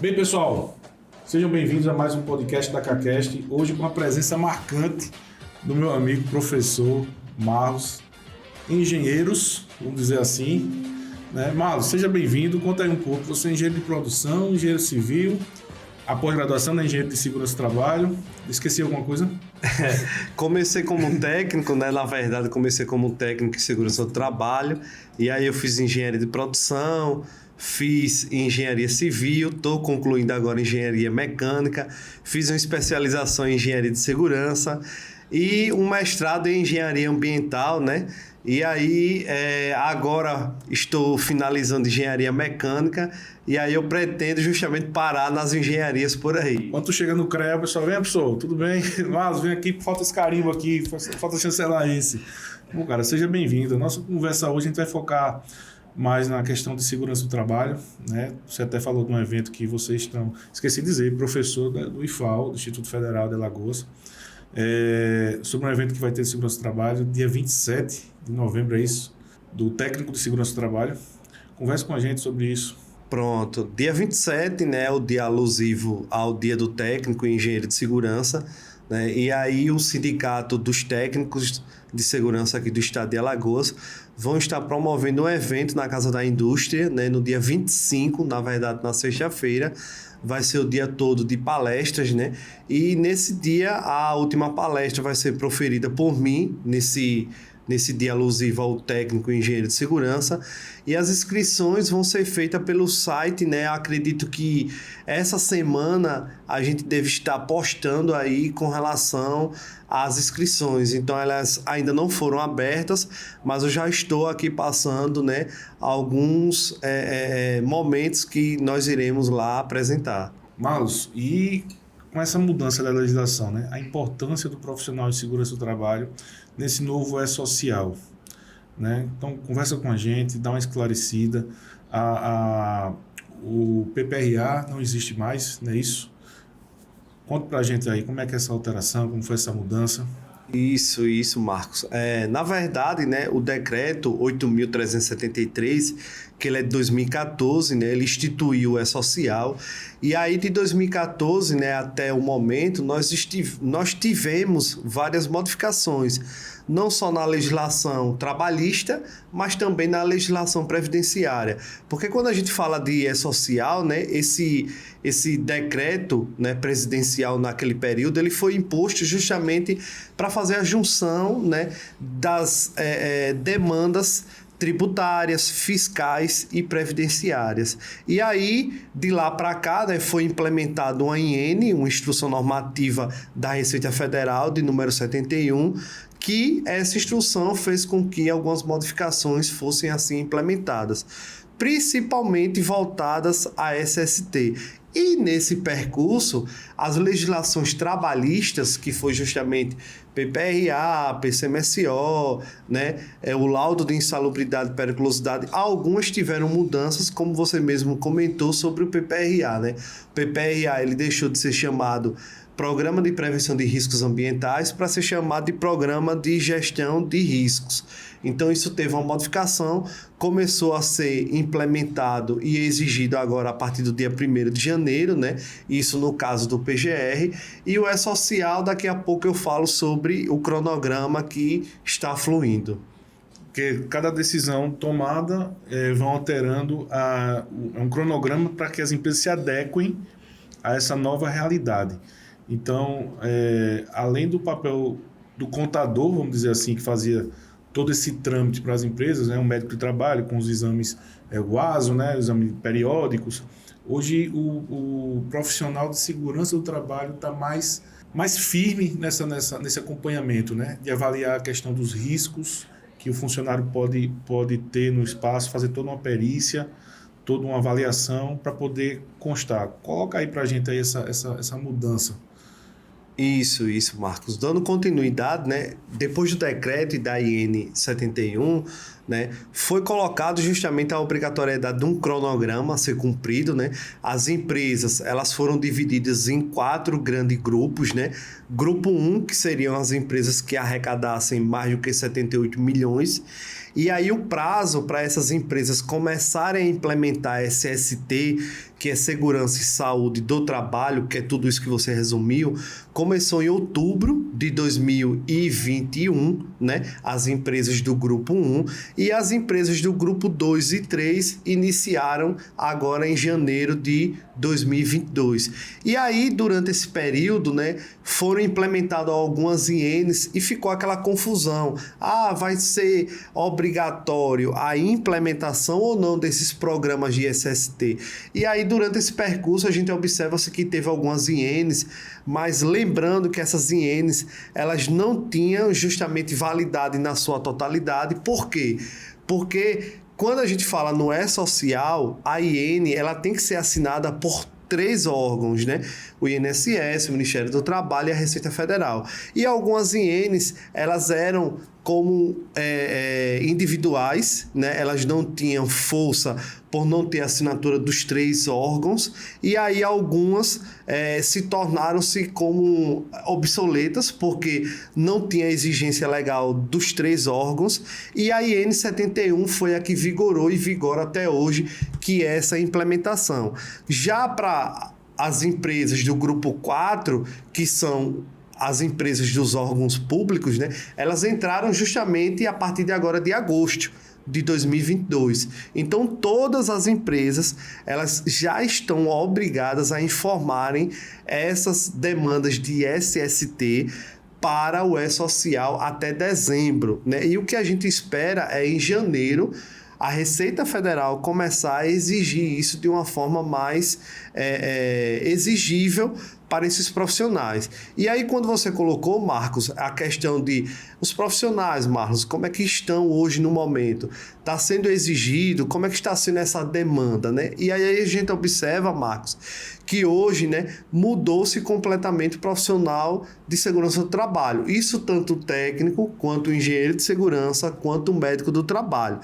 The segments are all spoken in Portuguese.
Bem, pessoal, sejam bem-vindos a mais um podcast da CACast. Hoje com a presença marcante do meu amigo professor Marlos, engenheiros, vamos dizer assim, né? Marlos, seja bem-vindo. Conta aí um pouco. Você é engenheiro de produção, engenheiro civil, a pós-graduação na engenharia de segurança do trabalho. Esqueci alguma coisa? Comecei como técnico, né? Na verdade, comecei como técnico em segurança do trabalho. E aí eu fiz engenharia de produção, fiz engenharia civil, estou concluindo agora engenharia mecânica, fiz uma especialização em engenharia de segurança e um mestrado em engenharia ambiental, né? E aí, agora estou finalizando engenharia mecânica e aí eu pretendo justamente parar nas engenharias por aí. Quando tu chega no CREA, o pessoal vem, pessoal, tudo bem? Mas vem aqui, falta esse carimbo aqui, falta chancelar esse. Bom, cara, seja bem-vindo. A nossa conversa hoje a gente vai focar mais na questão de segurança do trabalho, né? Você até falou de um evento que vocês estão, esqueci de dizer, professor do IFAL, do Instituto Federal de Alagoas, sobre um evento que vai ter de segurança do trabalho, dia 27 de novembro, é isso? Do técnico de segurança do trabalho. Converse com a gente sobre isso. Pronto, dia 27, né, o dia alusivo ao dia do técnico em engenharia de segurança, né? E aí o sindicato dos técnicos de segurança aqui do estado de Alagoas vão estar promovendo um evento na Casa da Indústria, né, no dia 25, na verdade na sexta-feira. Vai ser o dia todo de palestras, né? E nesse dia a última palestra vai ser proferida por mim, nesse dia alusivo ao técnico em engenharia de segurança, e as inscrições vão ser feitas pelo site, né? Acredito que essa semana a gente deve estar postando aí com relação às inscrições, então elas ainda não foram abertas, mas eu já estou aqui passando, né, alguns momentos que nós iremos lá apresentar. Marlos, e com essa mudança da legislação, né, a importância do profissional de segurança do trabalho nesse novo E-Social, né? Então, conversa com a gente, dá uma esclarecida. O PPRA não existe mais, não é isso? Conta pra gente aí como é que é essa alteração, como foi essa mudança. Isso, Marcos. Na verdade, né, o decreto 8.373, que ele é de 2014, né, ele instituiu o E-Social, e aí de 2014, né, até o momento, nós tivemos várias modificações, não só na legislação trabalhista, mas também na legislação previdenciária. Porque quando a gente fala de E-Social, né, esse decreto, né, presidencial naquele período, ele foi imposto justamente para fazer a junção, né, das demandas tributárias, fiscais e previdenciárias. E aí, de lá para cá, né, foi implementado uma IN, uma Instrução Normativa da Receita Federal, de número 71, que essa instrução fez com que algumas modificações fossem assim implementadas, principalmente voltadas à SST. E nesse percurso, as legislações trabalhistas, que foi justamente PPRA, PCMSO, né, o laudo de insalubridade e periculosidade, algumas tiveram mudanças, como você mesmo comentou sobre o PPRA, né? O PPRA ele deixou de ser chamado Programa de Prevenção de Riscos Ambientais para ser chamado de Programa de Gestão de Riscos. Então isso teve uma modificação, começou a ser implementado e exigido agora a partir do dia 1º de janeiro, né? Isso no caso do PGR. E o E-Social, daqui a pouco eu falo sobre o cronograma que está fluindo. Porque cada decisão tomada vão alterando um cronograma para que as empresas se adequem a essa nova realidade. Então, além do papel do contador, vamos dizer assim, que fazia todo esse trâmite para as empresas, né, um médico de trabalho com os exames, o ASO, né, exames periódicos, hoje o profissional de segurança do trabalho está mais firme nesse acompanhamento, né, de avaliar a questão dos riscos que o funcionário pode ter no espaço, fazer toda uma perícia, toda uma avaliação para poder constar. Coloca aí para a gente aí essa mudança. Isso, Marcos. Dando continuidade, né, depois do decreto e da IN 71, né, foi colocado justamente a obrigatoriedade de um cronograma a ser cumprido, né? As empresas, elas foram divididas em 4 grandes grupos, né? Grupo 1, que seriam as empresas que arrecadassem mais do que 78 milhões, E aí o prazo para essas empresas começarem a implementar SST, que é Segurança e Saúde do Trabalho, que é tudo isso que você resumiu, começou em outubro de 2021, né? As empresas do grupo 1 e as empresas do grupo 2 e 3 iniciaram agora em janeiro de 2022. E aí, durante esse período, né, foram implementadas algumas INs e ficou aquela confusão. Vai ser obrigatório a implementação ou não desses programas de SST? E aí, durante esse percurso, a gente observa que teve algumas INs, mas lembrando que essas INs, elas não tinham justamente validade na sua totalidade. Por quê? Porque quando a gente fala no E-Social, a IN ela tem que ser assinada por 3 órgãos, né? O INSS, o Ministério do Trabalho e a Receita Federal. E algumas INs, elas eram como individuais, né? Elas não tinham força por não ter assinatura dos 3 órgãos, e aí algumas se tornaram-se como obsoletas, porque não tinha exigência legal dos 3 órgãos, e a IN 71 foi a que vigorou e vigora até hoje, que é essa implementação. Já para as empresas do grupo 4, que são as empresas dos órgãos públicos, né, elas entraram justamente a partir de agora de agosto de 2022. Então, todas as empresas elas já estão obrigadas a informarem essas demandas de SST para o E-Social até dezembro, né? E o que a gente espera é, em janeiro, a Receita Federal começar a exigir isso de uma forma mais exigível para esses profissionais. E aí, quando você colocou, Marcos, a questão de os profissionais, Marcos, como é que estão hoje no momento? Está sendo exigido? Como é que está sendo essa demanda, né? E aí a gente observa, Marcos, que hoje, né, mudou-se completamente o profissional de segurança do trabalho. Isso tanto o técnico, quanto o engenheiro de segurança, quanto o médico do trabalho,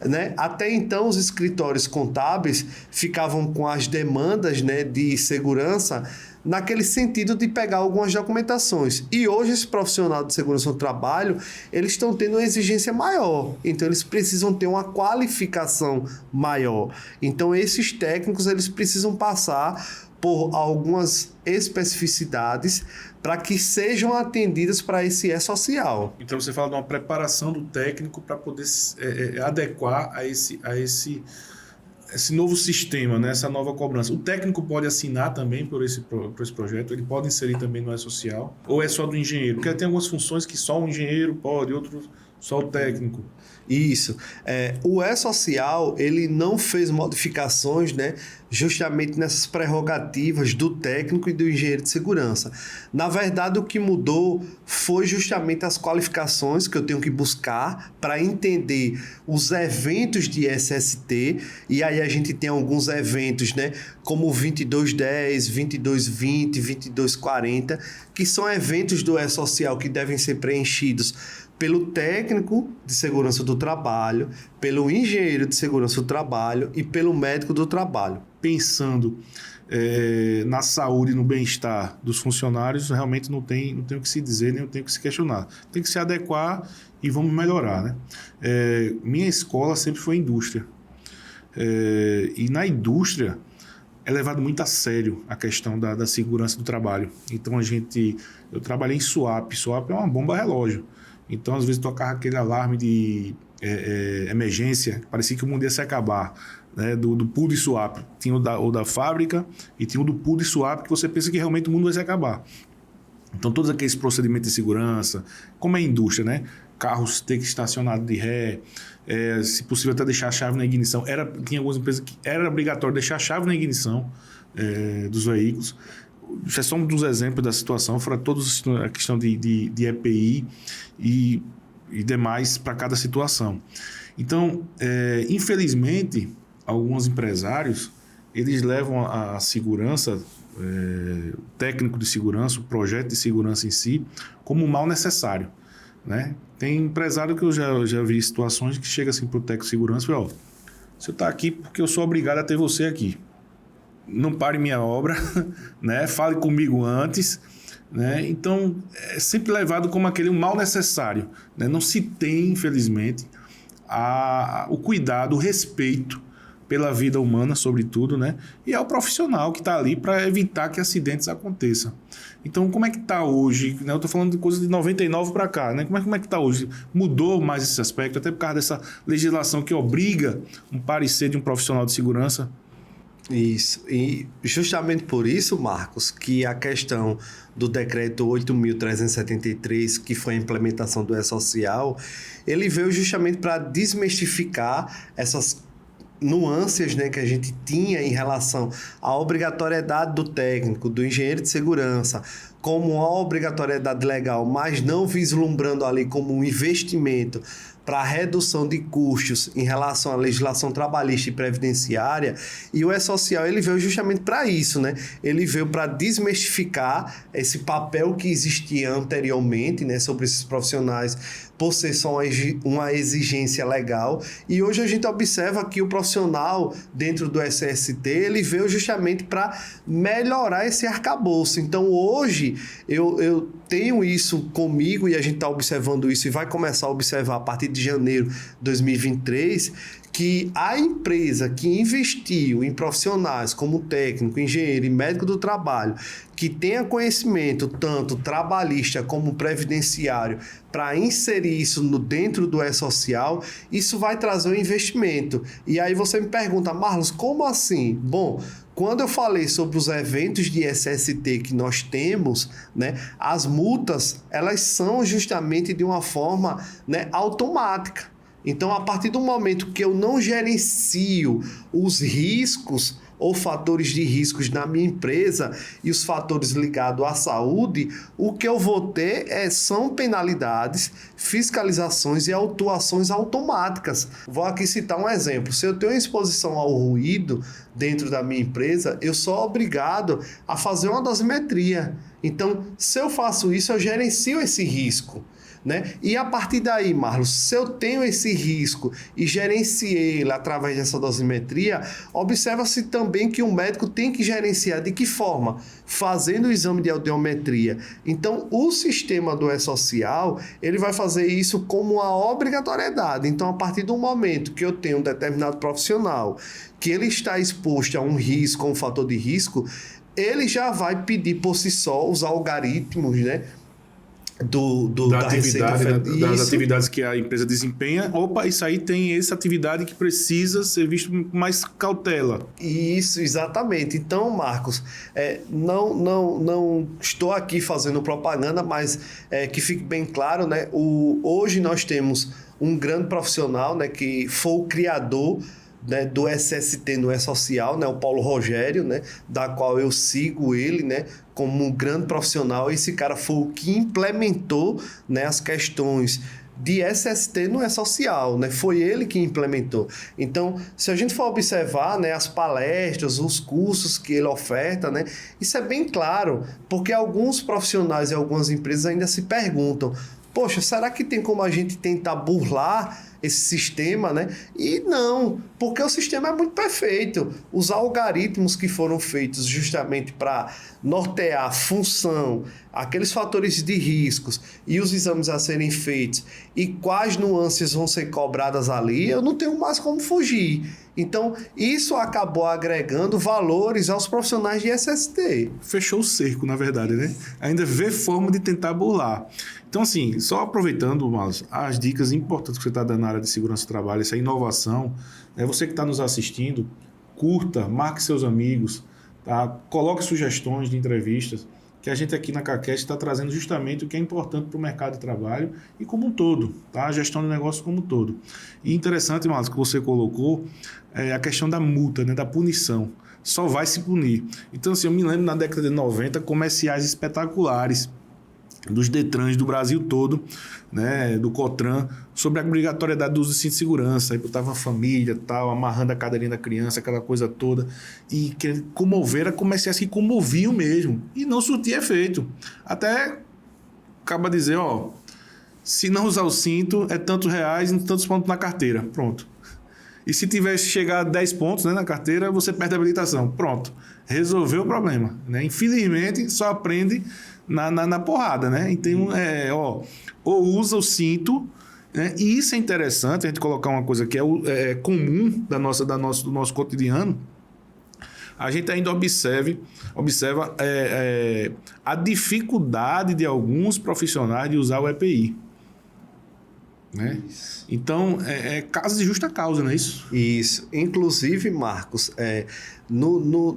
né? Até então, os escritórios contábeis ficavam com as demandas, né, de segurança naquele sentido de pegar algumas documentações. E hoje esse profissional de segurança do trabalho, eles estão tendo uma exigência maior. Então eles precisam ter uma qualificação maior. Então esses técnicos, eles precisam passar por algumas especificidades para que sejam atendidas para esse E-Social. Então você fala de uma preparação do técnico para poder adequar a esse novo sistema, né? Essa nova cobrança. O técnico pode assinar também por esse projeto, ele pode inserir também no E-Social, ou é só do engenheiro? Porque tem algumas funções que só o engenheiro pode, outros só o técnico. Isso. O E-Social, ele não fez modificações, né, justamente nessas prerrogativas do técnico e do engenheiro de segurança. Na verdade, o que mudou foi justamente as qualificações que eu tenho que buscar para entender os eventos de SST, e aí a gente tem alguns eventos, né, como o 2210, 2220, 2240, que são eventos do E-Social que devem ser preenchidos pelo técnico de segurança do trabalho, pelo engenheiro de segurança do trabalho e pelo médico do trabalho. Pensando na saúde e no bem-estar dos funcionários, realmente não tem o que se dizer, nem tem o que se questionar. Tem que se adequar e vamos melhorar, né? Minha escola sempre foi indústria. E na indústria é levado muito a sério a questão da segurança do trabalho. Então eu trabalhei em SUAP. SUAP é uma bomba relógio. Então, às vezes, tocava aquele alarme de emergência, parecia que o mundo ia se acabar, né? Do pool de swap. Tinha o da fábrica e tinha o do pool de swap, que você pensa que realmente o mundo vai se acabar. Então, todos aqueles procedimentos de segurança, como é a indústria, né? Carros ter que estacionar de ré, se possível até deixar a chave na ignição. Tinha algumas empresas que era obrigatório deixar a chave na ignição dos veículos. Isso é só um dos exemplos da situação, fora todos a questão de EPI e demais para cada situação. Então, infelizmente, alguns empresários, eles levam a segurança, o técnico de segurança, o projeto de segurança em si, como um mal necessário, né? Tem empresário que eu já vi situações que chega assim para o técnico de segurança e fala, você está aqui porque eu sou obrigado a ter você aqui. Não pare minha obra, né? Fale comigo antes, né? Então, é sempre levado como aquele mal necessário, né? Não se tem, infelizmente, o cuidado, o respeito pela vida humana, sobretudo, né? E é o profissional que está ali para evitar que acidentes aconteçam. Então, como é que está hoje? Eu estou falando de coisa de 99 para cá, né? Como é que está hoje? Mudou mais esse aspecto, até por causa dessa legislação que obriga um parecer de um profissional de segurança? Isso. E justamente por isso, Marcos, que a questão do decreto 8.373, que foi a implementação do E-Social, ele veio justamente para desmistificar essas nuances, né, que a gente tinha em relação à obrigatoriedade do técnico, do engenheiro de segurança, como uma obrigatoriedade legal, mas não vislumbrando ali como um investimento para a redução de custos em relação à legislação trabalhista e previdenciária. E o E-Social, ele veio justamente para isso, né? Ele veio para desmistificar esse papel que existia anteriormente, né, sobre esses profissionais, por ser só uma exigência legal. E hoje a gente observa que o profissional dentro do SST, ele veio justamente para melhorar esse arcabouço. Então hoje eu tenho isso comigo e a gente está observando isso e vai começar a observar a partir de janeiro de 2023, que a empresa que investiu em profissionais como técnico, engenheiro e médico do trabalho, que tenha conhecimento tanto trabalhista como previdenciário, para inserir isso dentro do E-Social, isso vai trazer um investimento. E aí você me pergunta, Marlos, como assim? Bom, quando eu falei sobre os eventos de SST que nós temos, né, as multas, elas são justamente de uma forma, né, automática. Então, a partir do momento que eu não gerencio os riscos ou fatores de riscos na minha empresa e os fatores ligados à saúde, o que eu vou ter são penalidades, fiscalizações e autuações automáticas. Vou aqui citar um exemplo. Se eu tenho exposição ao ruído dentro da minha empresa, eu sou obrigado a fazer uma dosimetria. Então, se eu faço isso, eu gerencio esse risco, né? E a partir daí, Marlos, se eu tenho esse risco e gerenciei ele através dessa dosimetria, observa-se também que o médico tem que gerenciar de que forma? Fazendo o exame de audiometria. Então, o sistema do E-Social, ele vai fazer isso como uma obrigatoriedade. Então, a partir do momento que eu tenho um determinado profissional que ele está exposto a um risco, a um fator de risco, ele já vai pedir por si só os algoritmos, né, da atividade, né, das atividades que a empresa desempenha. Opa, isso aí tem essa atividade que precisa ser visto com mais cautela. Isso, exatamente. Então, Marcos, não estou aqui fazendo propaganda, mas que fique bem claro, né? Hoje nós temos um grande profissional, né, que foi o criador, né, do SST no E-Social, né, o Paulo Rogério, né, da qual eu sigo ele, né, como um grande profissional. Esse cara foi o que implementou, né, as questões de SST no E-Social, né? Foi ele que implementou. Então, se a gente for observar, né, as palestras, os cursos que ele oferta, né, isso é bem claro, porque alguns profissionais e algumas empresas ainda se perguntam: poxa, será que tem como a gente tentar burlar esse sistema, né? E não, porque o sistema é muito perfeito. Os algoritmos que foram feitos justamente para nortear a função, aqueles fatores de riscos e os exames a serem feitos e quais nuances vão ser cobradas ali, eu não tenho mais como fugir. Então, isso acabou agregando valores aos profissionais de SST. Fechou o cerco, na verdade, né? Ainda vê forma de tentar burlar. Então, assim, só aproveitando, Marlos, as dicas importantes que você está dando na área de segurança do trabalho, essa inovação, né? Você que está nos assistindo, curta, marque seus amigos, tá? Coloque sugestões de entrevistas, que a gente aqui na CACast está trazendo justamente o que é importante para o mercado de trabalho e como um todo, tá? A gestão do negócio como um todo. E interessante, Marlos, que você colocou a questão da multa, né? Da punição. Só vai se punir. Então, assim, eu me lembro na década de 90, comerciais espetaculares dos Detrans do Brasil todo, né, do Cotran, sobre a obrigatoriedade do uso de cinto de segurança. Aí botava a família, tal, amarrando a cadeirinha da criança, aquela coisa toda. E que comoveram comerciais que comoviam mesmo. E não surtia efeito. Até acaba de dizer, ó, se não usar o cinto, é tantos reais e tantos pontos na carteira. Pronto. E se tivesse chegar a 10 pontos, né, na carteira, você perde a habilitação. Pronto. Resolveu o problema, né? Infelizmente, só aprende na porrada, né? Então, ou usa o cinto né? E isso é interessante, a gente colocar uma coisa que é comum do nosso cotidiano. A gente ainda observa a dificuldade de alguns profissionais de usar o EPI. Né? Então, é caso de justa causa, não é isso? Isso. Inclusive, Marcos,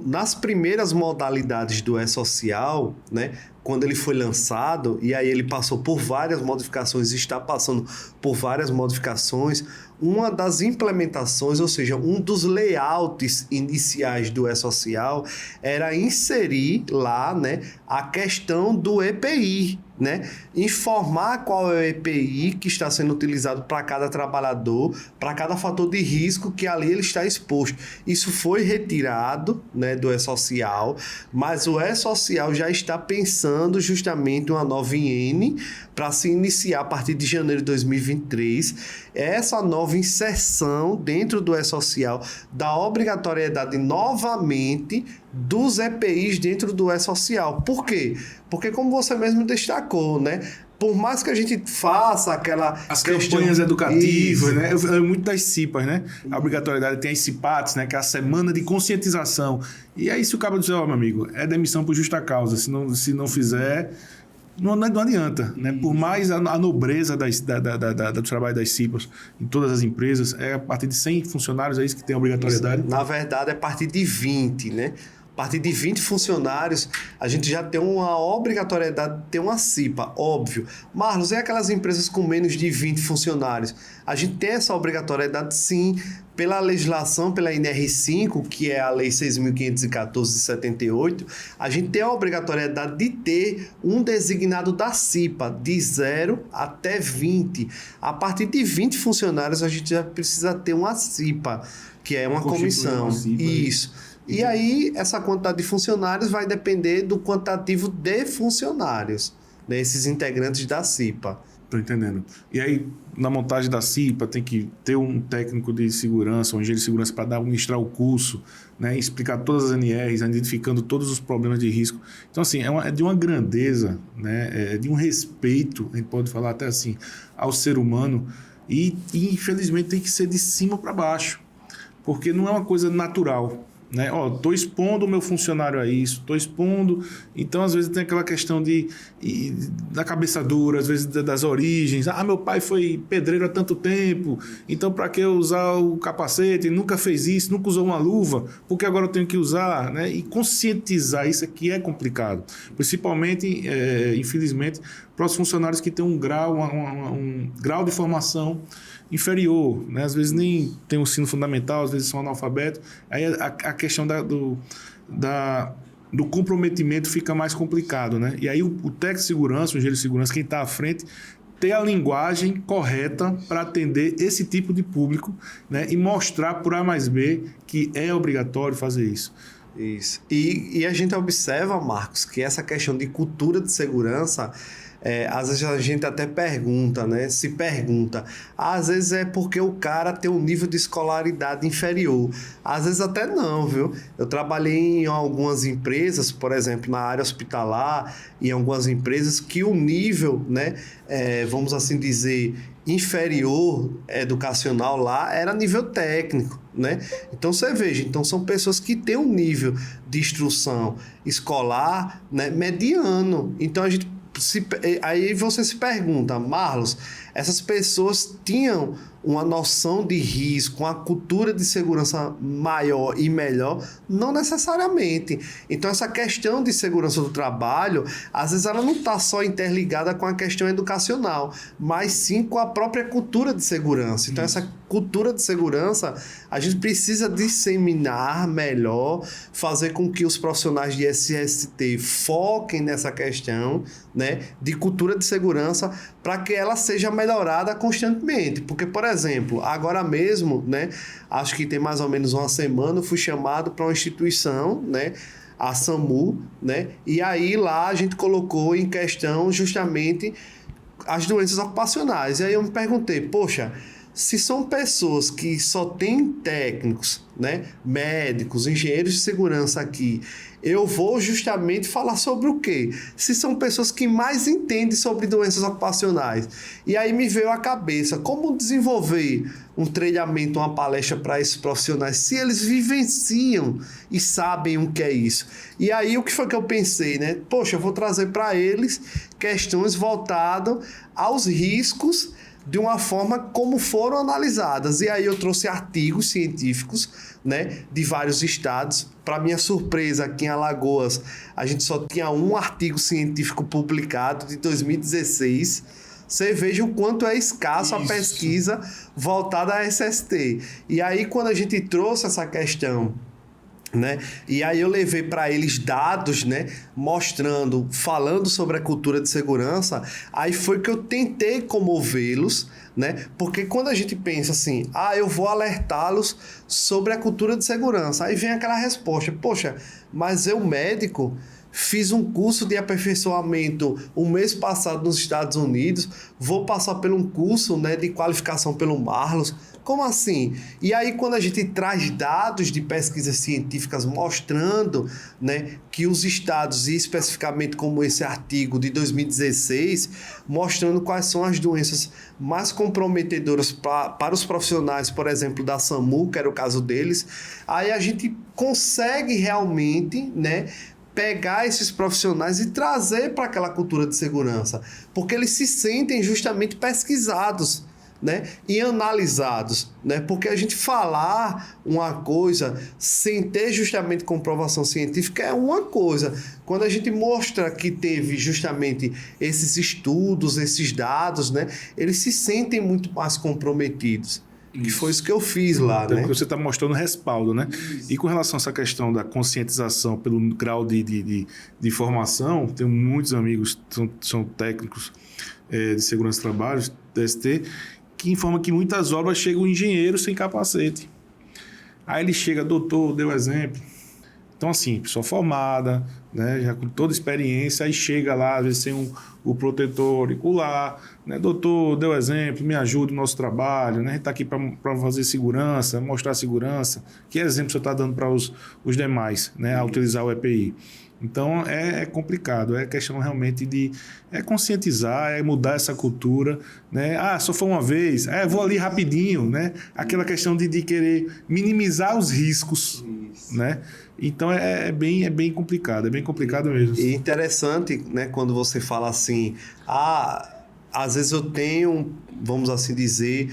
nas primeiras modalidades do E-Social, né, quando ele foi lançado, e aí ele passou por várias modificações, está passando por várias modificações, uma das implementações, ou seja, um dos layouts iniciais do E-Social era inserir lá, né, a questão do EPI, né? Informar qual é o EPI que está sendo utilizado para cada trabalhador, para cada fator de risco que ali ele está exposto. Isso foi retirado, né, do E-Social, mas o E-Social já está pensando justamente uma nova IN para se iniciar a partir de janeiro de 2023. Essa nova inserção dentro do E-Social da obrigatoriedade novamente dos EPIs dentro do E-Social. Por quê? Porque, como você mesmo destacou, né? Por mais que a gente faça as campanhas educativas, né? Muito das CIPAs, né? A obrigatoriedade tem as CIPATs, né? Que é a semana de conscientização. E aí, se o cara dizer, meu amigo, é demissão por justa causa. Se não fizer, não adianta, né? Por mais a nobreza do trabalho das CIPAs em todas as empresas, é a partir de 100 funcionários, é isso que tem a obrigatoriedade? Na verdade, é a partir de 20, né? A partir de 20 funcionários, a gente já tem uma obrigatoriedade de ter uma CIPA, óbvio. Marlos, e aquelas empresas com menos de 20 funcionários? A gente tem essa obrigatoriedade, sim, pela legislação, pela NR5, que é a Lei 6.514 de 78, a gente tem a obrigatoriedade de ter um designado da CIPA, de 0 até 20. A partir de 20 funcionários, a gente já precisa ter uma CIPA, que é uma comissão. Isso. E aí, essa quantidade de funcionários vai depender do quantitativo de funcionários, né? Esses integrantes da CIPA. Estou entendendo. E aí, na montagem da CIPA, tem que ter um técnico de segurança, um engenheiro de segurança para administrar o curso, né? Explicar todas as NRs, identificando todos os problemas de risco. Então, assim, é de uma grandeza, né? É de um respeito, a gente pode falar até assim, ao ser humano. E infelizmente, tem que ser de cima para baixo, porque não é uma coisa natural. Né? Estou expondo o meu funcionário a isso, estou expondo. Então, às vezes, tem aquela questão da cabeça dura, às vezes das origens. Meu pai foi pedreiro há tanto tempo, então para que eu usar o capacete? Ele nunca fez isso, nunca usou uma luva, porque agora eu tenho que usar, né? E conscientizar isso aqui é complicado, principalmente, infelizmente, para os funcionários que têm um grau de formação inferior, né? Às vezes nem tem o ensino fundamental, às vezes são analfabetos. Aí a questão do comprometimento fica mais complicado, né? E aí o técnico de segurança, o engenheiro de segurança, quem está à frente, ter a linguagem correta para atender esse tipo de público, né? E mostrar por A mais B que é obrigatório fazer isso. Isso. E a gente observa, Marcos, que essa questão de cultura de segurança, às vezes a gente até pergunta, né? Se pergunta. Às vezes é porque o cara tem um nível de escolaridade inferior. Às vezes até não, viu? Eu trabalhei em algumas empresas, por exemplo, na área hospitalar, em algumas empresas que o nível, né? Vamos assim dizer, inferior educacional lá era nível técnico, né? Então você veja, então são pessoas que têm um nível de instrução escolar, né, mediano. Então aí você se pergunta, Marlos, essas pessoas tinham uma noção de risco, uma cultura de segurança maior e melhor? Não necessariamente. Então, essa questão de segurança do trabalho, às vezes ela não está só interligada com a questão educacional, mas sim com a própria cultura de segurança. Então, essa cultura de segurança, a gente precisa disseminar melhor, fazer com que os profissionais de SST foquem nessa questão, né, de cultura de segurança, para que ela seja melhorada constantemente. Porque, por exemplo, agora mesmo, né, acho que tem mais ou menos uma semana, eu fui chamado para uma instituição, né, a SAMU, né, e aí lá a gente colocou em questão justamente as doenças ocupacionais. E aí eu me perguntei, poxa, se são pessoas que só têm técnicos, né, médicos, engenheiros de segurança aqui, eu vou justamente falar sobre o quê? Se são pessoas que mais entendem sobre doenças ocupacionais. E aí me veio à cabeça, como desenvolver um treinamento, uma palestra para esses profissionais, se eles vivenciam e sabem o que é isso. E aí o que foi que eu pensei, né? Poxa, eu vou trazer para eles questões voltadas aos riscos de uma forma como foram analisadas. E aí eu trouxe artigos científicos, né, de vários estados. Para minha surpresa, aqui em Alagoas, a gente só tinha um artigo científico publicado de 2016. Você veja o quanto é escasso a pesquisa voltada à SST. E aí, quando a gente trouxe essa questão, né? E aí eu levei para eles dados, né, mostrando, falando sobre a cultura de segurança, aí foi que eu tentei comovê-los, né? Porque quando a gente pensa assim, eu vou alertá-los sobre a cultura de segurança, aí vem aquela resposta, poxa, mas eu médico fiz um curso de aperfeiçoamento o mês passado nos Estados Unidos, vou passar por um curso, né, de qualificação pelo Marlos. Como assim? E aí, quando a gente traz dados de pesquisas científicas mostrando, né, que os estados, e especificamente como esse artigo de 2016, mostrando quais são as doenças mais comprometedoras para os profissionais, por exemplo, da SAMU, que era o caso deles, aí a gente consegue realmente, né, pegar esses profissionais e trazer para aquela cultura de segurança, porque eles se sentem justamente pesquisados, né, e analisados, né, porque a gente falar uma coisa sem ter justamente comprovação científica é uma coisa. Quando a gente mostra que teve justamente esses estudos, esses dados, né, eles se sentem muito mais comprometidos. Que foi isso que eu fiz lá, então, né? Porque você está mostrando respaldo, né? E com relação a essa questão da conscientização pelo grau de formação, tenho muitos amigos que são técnicos de segurança do trabalho, DST, que informam que muitas obras chegam um engenheiro sem capacete. Aí ele chega, doutor, deu exemplo. Então, assim, pessoa formada, né, já com toda experiência, aí chega lá, às vezes sem o protetor auricular, né, doutor, deu exemplo, me ajuda no nosso trabalho, né, a gente está aqui para fazer segurança, mostrar segurança. Que exemplo você está dando para os demais, né, a utilizar o EPI? Então, é complicado, é questão realmente de conscientizar, mudar essa cultura, né? Só foi uma vez, vou ali rapidinho, né? Aquela questão de querer minimizar os riscos, né? Então, é bem complicado mesmo. E interessante, né, quando você fala assim, às vezes eu tenho, vamos assim dizer,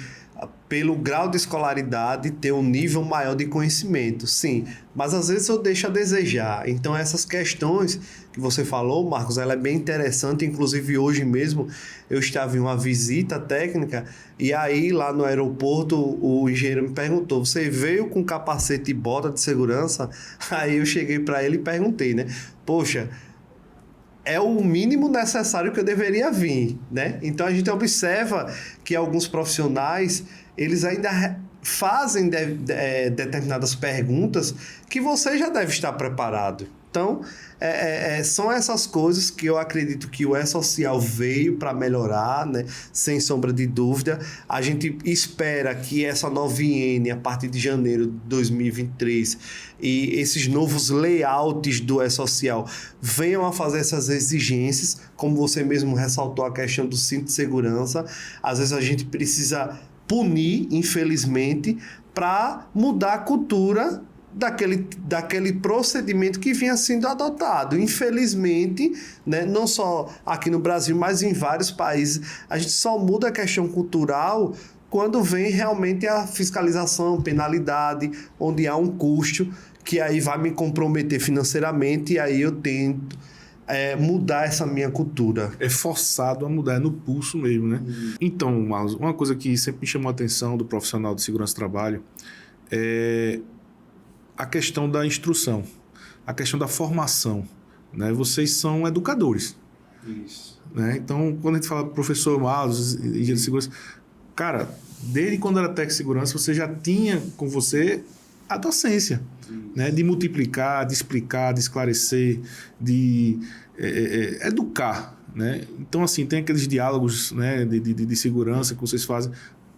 pelo grau de escolaridade, ter um nível maior de conhecimento, sim, mas às vezes eu deixo a desejar. Então essas questões que você falou, Marcos, ela é bem interessante. Inclusive hoje mesmo eu estava em uma visita técnica e aí lá no aeroporto o engenheiro me perguntou, você veio com capacete e bota de segurança? Aí eu cheguei para ele e perguntei, né, poxa, é o mínimo necessário que eu deveria vir, né? Então a gente observa que alguns profissionais, eles ainda fazem determinadas perguntas que você já deve estar preparado. Então, são essas coisas que eu acredito que o E-Social veio para melhorar, né? Sem sombra de dúvida. A gente espera que essa nova IN, a partir de janeiro de 2023, e esses novos layouts do E-Social venham a fazer essas exigências, como você mesmo ressaltou a questão do cinto de segurança. Às vezes a gente precisa punir, infelizmente, para mudar a cultura daquele procedimento que vinha sendo adotado. Infelizmente, né, não só aqui no Brasil, mas em vários países, a gente só muda a questão cultural quando vem realmente a fiscalização, penalidade, onde há um custo que aí vai me comprometer financeiramente, e aí eu tento mudar essa minha cultura. É forçado a mudar, é no pulso mesmo, né? Então, uma coisa que sempre me chamou a atenção do profissional de segurança do trabalho é a questão da instrução, a questão da formação, né? Vocês são educadores. Isso. Né? Então, quando a gente fala professor Marlos, engenheiro de segurança, cara, desde quando era técnico de segurança, você já tinha com você a docência, né? De multiplicar, de explicar, de esclarecer, de educar, né? Então, assim, tem aqueles diálogos, né, de segurança que vocês fazem.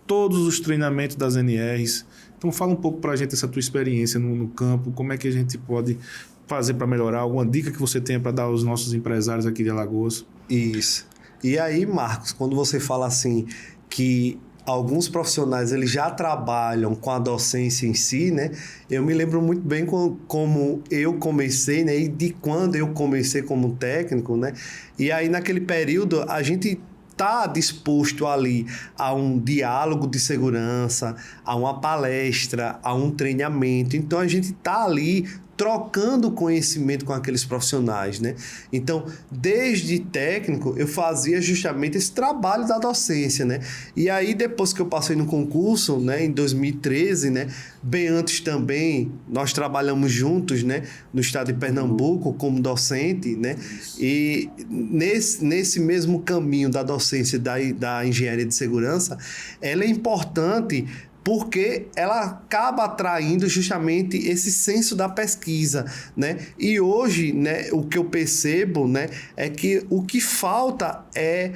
todos os treinamentos das NRs. Então fala um pouco para a gente essa tua experiência no campo, como é que a gente pode fazer para melhorar, alguma dica que você tenha para dar aos nossos empresários aqui de Alagoas. Isso. E aí, Marcos, quando você fala assim que alguns profissionais eles já trabalham com a docência em si, né? Eu me lembro muito bem como eu comecei, né? E de quando eu comecei como técnico, né? E aí, naquele período, a gente está disposto ali a um diálogo de segurança, a uma palestra, a um treinamento. Então, a gente está ali trocando conhecimento com aqueles profissionais, né? Então, desde técnico, eu fazia justamente esse trabalho da docência, né? E aí, depois que eu passei no concurso, né, em 2013, né, bem antes também, nós trabalhamos juntos, né, no estado de Pernambuco como docente, né? E nesse mesmo caminho da docência da engenharia de segurança, ela é importante porque ela acaba atraindo justamente esse senso da pesquisa, né? E hoje, né, o que eu percebo, né, é que o que falta é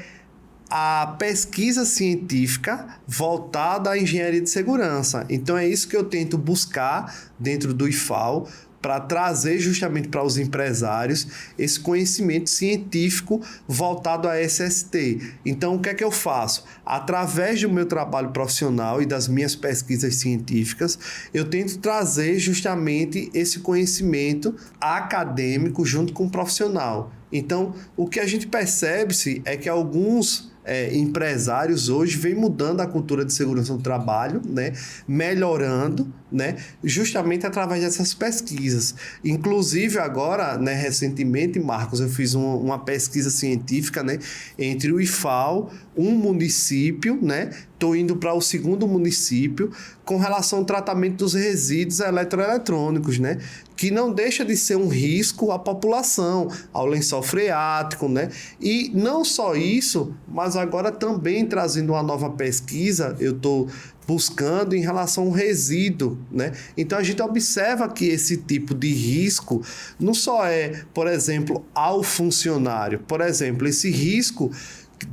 a pesquisa científica voltada à engenharia de segurança. Então é isso que eu tento buscar dentro do IFAL, para trazer justamente para os empresários esse conhecimento científico voltado à SST. Então, o que é que eu faço? Através do meu trabalho profissional e das minhas pesquisas científicas, eu tento trazer justamente esse conhecimento acadêmico junto com o profissional. Então, o que a gente percebe-se é que alguns empresários hoje vêm mudando a cultura de segurança do trabalho, né? Melhorando, né? Justamente através dessas pesquisas. Inclusive agora, né, recentemente, Marcos, eu fiz uma pesquisa científica, né, entre o IFAL, um município, né? Estou indo para o segundo município com relação ao tratamento dos resíduos eletroeletrônicos, né? Que não deixa de ser um risco à população, ao lençol freático, né? E não só isso, mas agora também trazendo uma nova pesquisa, eu estou buscando em relação ao resíduo, né? Então a gente observa que esse tipo de risco não só é, por exemplo, ao funcionário. Por exemplo, esse risco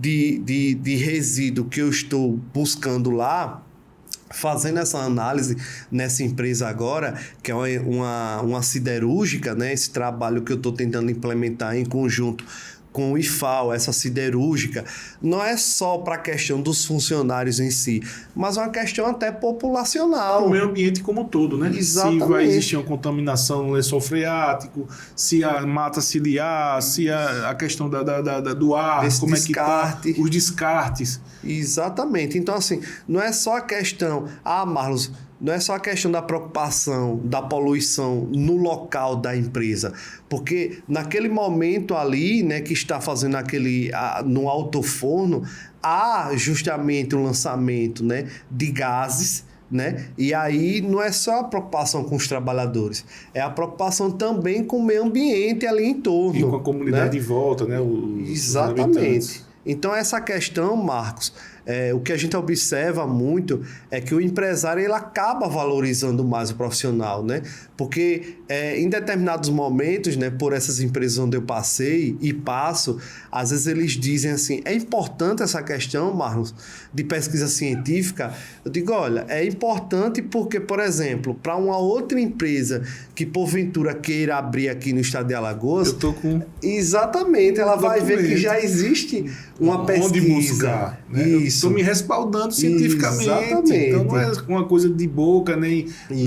de resíduo que eu estou buscando lá, fazendo essa análise nessa empresa agora, que é uma siderúrgica, né? Esse trabalho que eu estou tentando implementar em conjunto com o IFAL, essa siderúrgica, não é só para a questão dos funcionários em si, mas uma questão até populacional. O meio ambiente como um todo, né? Exatamente. Se vai existir uma contaminação no lençol freático, se a mata ciliar, se a questão do ar, desse como descarte. É que tá, os descartes. Exatamente. Então, assim, não é só a questão... Marlos, não é só a questão da preocupação, da poluição no local da empresa, porque naquele momento ali, né, que está fazendo no alto-forno, há justamente o lançamento, né, de gases, né? E aí não é só a preocupação com os trabalhadores, é a preocupação também com o meio ambiente ali em torno. E com a comunidade, né, de volta, né? Exatamente. Então, essa questão, Marcos, o que a gente observa muito é que o empresário ele acaba valorizando mais o profissional, né? Porque em determinados momentos, né, por essas empresas onde eu passei e passo, às vezes eles dizem assim, é importante essa questão, Marlos, de pesquisa científica. Eu digo, olha, é importante porque, por exemplo, para uma outra empresa que porventura queira abrir aqui no estado de Alagoas... Eu tô com... Exatamente, ela vai ver que já existe uma pesquisa. Onde buscar, né? Isso. Estou me respaldando cientificamente. Exatamente. Então não é uma coisa de boca, nem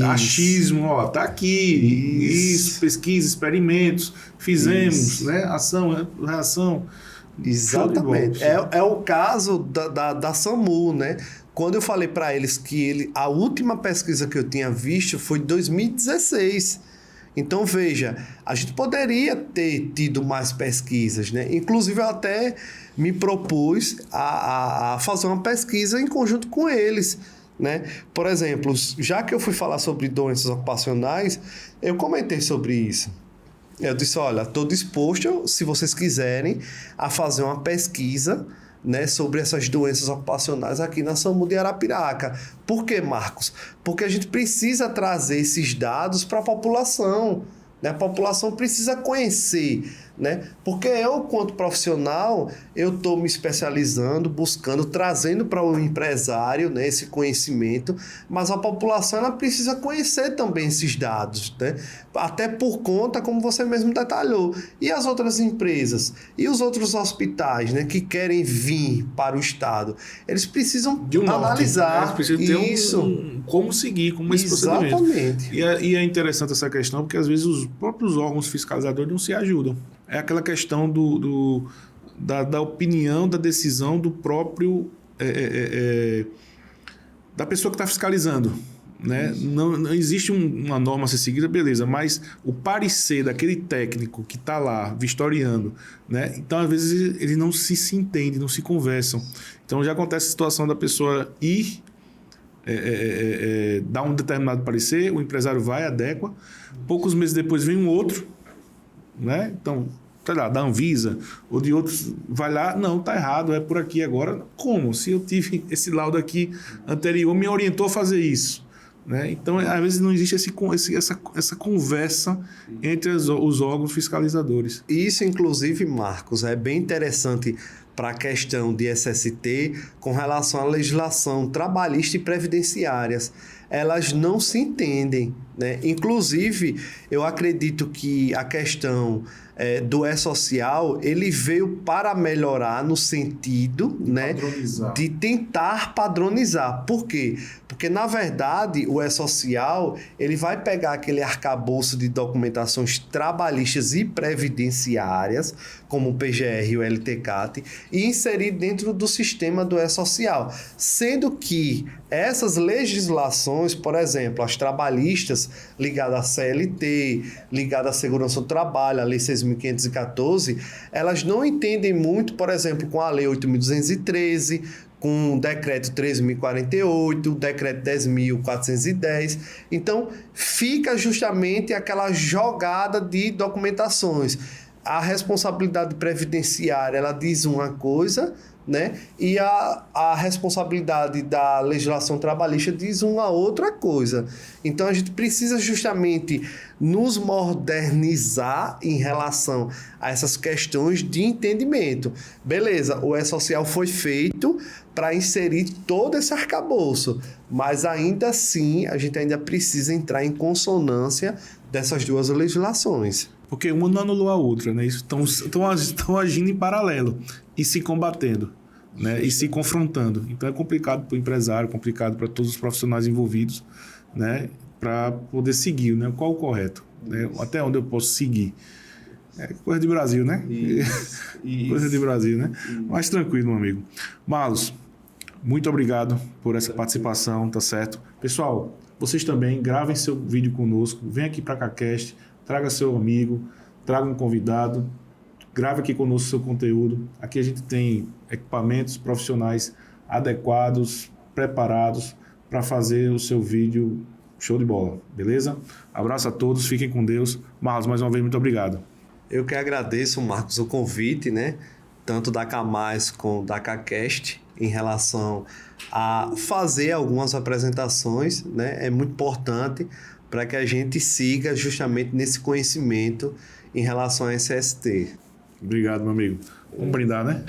achismo. Ó, tá aqui. Isso, pesquisa, experimentos, fizemos, né? Ação, reação. Exatamente. É o caso da SAMU, né? Quando eu falei para eles que a última pesquisa que eu tinha visto foi em 2016. Então, veja, a gente poderia ter tido mais pesquisas, né? Inclusive, eu até me propus a fazer uma pesquisa em conjunto com eles, né? Por exemplo, já que eu fui falar sobre doenças ocupacionais, eu comentei sobre isso. Eu disse, olha, estou disposto, se vocês quiserem, a fazer uma pesquisa, né, sobre essas doenças ocupacionais aqui na SAMU de Arapiraca. Por quê, Marcos? Porque a gente precisa trazer esses dados para a população. Né? A população precisa conhecer né? Porque eu, quanto profissional, eu estou me especializando, buscando, trazendo para o empresário, né, esse conhecimento, mas a população ela precisa conhecer também esses dados, né? Até por conta, como você mesmo detalhou. E as outras empresas? E os outros hospitais, né, que querem vir para o Estado? Eles precisam de um analisar norte, né? Eles precisam ter como seguir, como esse procedimento. Exatamente. E é interessante essa questão, porque às vezes os próprios órgãos fiscalizadores não se ajudam. É aquela questão da opinião, da decisão do próprio... da pessoa que está fiscalizando. Né? Não existe uma norma a ser seguida, beleza, mas o parecer daquele técnico que está lá vistoriando, né? Então às vezes eles não se entendem, não se conversam. Então já acontece a situação da pessoa ir dar um determinado parecer, o empresário vai, adequa, poucos meses depois vem um outro, né? Então, sei lá, da Anvisa ou de outros, vai lá, não, tá errado, é por aqui agora. Como? Se eu tive esse laudo aqui anterior, me orientou a fazer isso. Né? Então, às vezes não existe essa conversa entre os órgãos fiscalizadores. Isso, inclusive, Marcos, é bem interessante para a questão de SST com relação à legislação trabalhista e previdenciárias. Elas não se entendem, né? Inclusive, eu acredito que a questão do E-Social, ele veio para melhorar no sentido, né, de tentar padronizar. Por quê? Porque, na verdade, o E-Social, ele vai pegar aquele arcabouço de documentações trabalhistas e previdenciárias, como o PGR e o LTCAT, e inserir dentro do sistema do E-Social. Sendo que essas legislações, por exemplo, as trabalhistas ligadas à CLT, ligadas à segurança do trabalho, a Lei 6.514, elas não entendem muito, por exemplo, com a Lei 8.213, com o Decreto 3.048, o Decreto 10.410. Então, fica justamente aquela jogada de documentações. A responsabilidade previdenciária, ela diz uma coisa, né? E a responsabilidade da legislação trabalhista diz uma outra coisa. Então, a gente precisa justamente nos modernizar em relação a essas questões de entendimento. Beleza, o E-Social foi feito para inserir todo esse arcabouço, mas ainda assim, a gente ainda precisa entrar em consonância dessas duas legislações. Porque uma não anulou a outra, né? Estão agindo em paralelo e se combatendo, né? E se confrontando. Então é complicado para o empresário, complicado para todos os profissionais envolvidos, né? Para poder seguir, né? Qual o correto, né? Até onde eu posso seguir. É coisa de Brasil, né? Isso. Coisa de Brasil, né? Mas tranquilo, meu amigo. Marlos, muito obrigado por essa participação, tá certo? Pessoal, vocês também gravem seu vídeo conosco, vem aqui para a CACast, traga seu amigo, traga um convidado, grave aqui conosco seu conteúdo. Aqui a gente tem equipamentos profissionais adequados, preparados para fazer o seu vídeo show de bola, beleza? Abraço a todos, fiquem com Deus. Marlos, mais uma vez, muito obrigado. Eu que agradeço, Marcos, o convite, né? Tanto da Camais como da CACast, em relação a fazer algumas apresentações, né? É muito importante para que a gente siga justamente nesse conhecimento em relação a SST. Obrigado, meu amigo. Vamos brindar, né?